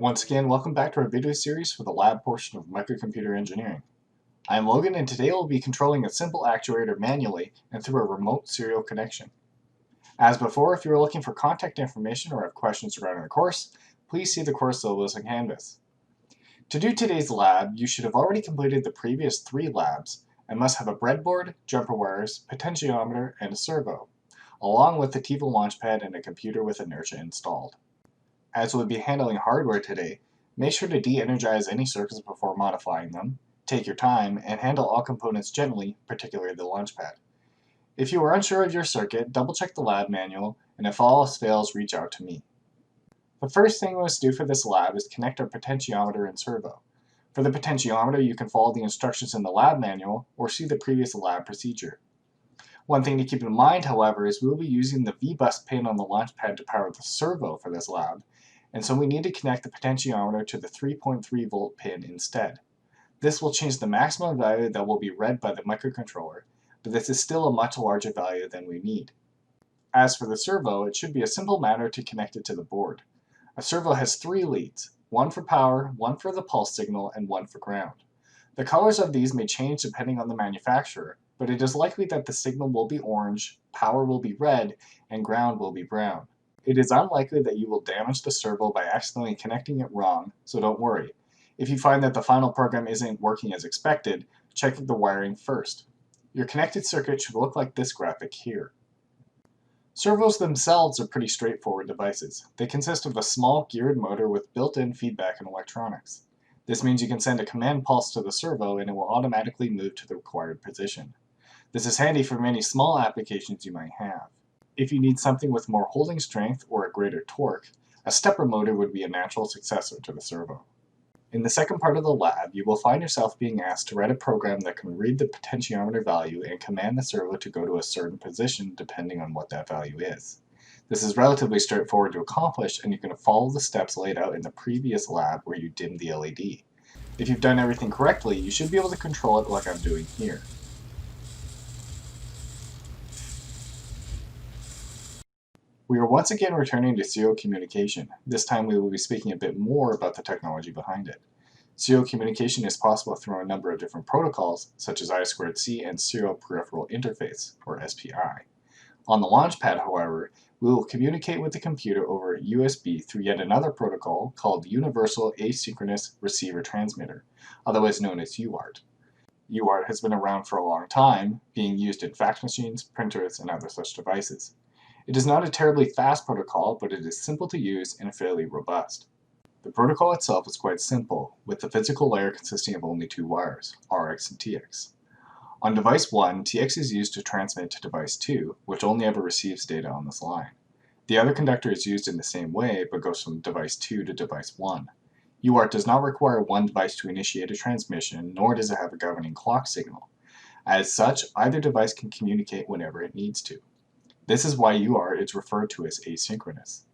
Once again, welcome back to our video series for the lab portion of Microcomputer Engineering. I am Logan, and today we'll be controlling a simple actuator manually and through a remote serial connection. As before, if you are looking for contact information or have questions regarding the course, please see the course syllabus on Canvas. To do today's lab, you should have already completed the previous 3 labs and must have a breadboard, jumper wires, potentiometer, and a servo, along with the TiVo launchpad and a computer with inertia installed. As we'll be handling hardware today, make sure to de-energize any circuits before modifying them, take your time, and handle all components gently, particularly the launchpad. If you are unsure of your circuit, double-check the lab manual, and if all else fails, reach out to me. The first thing we must do for this lab is connect our potentiometer and servo. For the potentiometer, you can follow the instructions in the lab manual or see the previous lab procedure. One thing to keep in mind, however, is we will be using the V-bus pin on the launchpad to power the servo for this lab, and so we need to connect the potentiometer to the 3.3 volt pin instead. This will change the maximum value that will be read by the microcontroller, but this is still a much larger value than we need. As for the servo, it should be a simple matter to connect it to the board. A servo has 3 leads, one for power, one for the pulse signal, and one for ground. The colors of these may change depending on the manufacturer, but it is likely that the signal will be orange, power will be red, and ground will be brown. It is unlikely that you will damage the servo by accidentally connecting it wrong, so don't worry. If you find that the final program isn't working as expected, check the wiring first. Your connected circuit should look like this graphic here. Servos themselves are pretty straightforward devices. They consist of a small geared motor with built-in feedback and electronics. This means you can send a command pulse to the servo and it will automatically move to the required position. This is handy for many small applications you might have. If you need something with more holding strength or a greater torque, a stepper motor would be a natural successor to the servo. In the second part of the lab, you will find yourself being asked to write a program that can read the potentiometer value and command the servo to go to a certain position depending on what that value is. This is relatively straightforward to accomplish, and you can follow the steps laid out in the previous lab where you dimmed the LED. If you've done everything correctly, you should be able to control it like I'm doing here. We are once again returning to serial communication. This time we will be speaking a bit more about the technology behind it. Serial communication is possible through a number of different protocols, such as I2C and Serial Peripheral Interface, or SPI. On the launchpad, however, we will communicate with the computer over USB through yet another protocol called Universal Asynchronous Receiver Transmitter, otherwise known as UART. UART has been around for a long time, being used in fax machines, printers, and other such devices. It is not a terribly fast protocol, but it is simple to use and fairly robust. The protocol itself is quite simple, with the physical layer consisting of only 2 wires, RX and TX. On device 1, TX is used to transmit to device 2, which only ever receives data on this line. The other conductor is used in the same way, but goes from device 2 to device 1. UART does not require one device to initiate a transmission, nor does it have a governing clock signal. As such, either device can communicate whenever it needs to. This is why UART is referred to as asynchronous.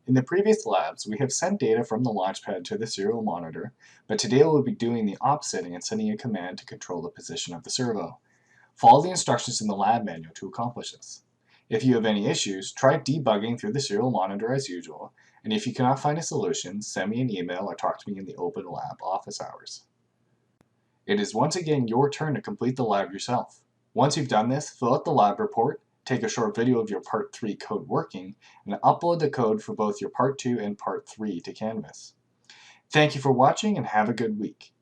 In the previous labs, we have sent data from the launchpad to the serial monitor, but today we'll be doing the opposite and sending a command to control the position of the servo. Follow the instructions in the lab manual to accomplish this. If you have any issues, try debugging through the serial monitor as usual, and if you cannot find a solution, send me an email or talk to me in the open lab office hours. It is once again your turn to complete the lab yourself. Once you've done this, fill out the lab report, take a short video of your Part 3 code working, and upload the code for both your Part 2 and Part 3 to Canvas. Thank you for watching and have a good week.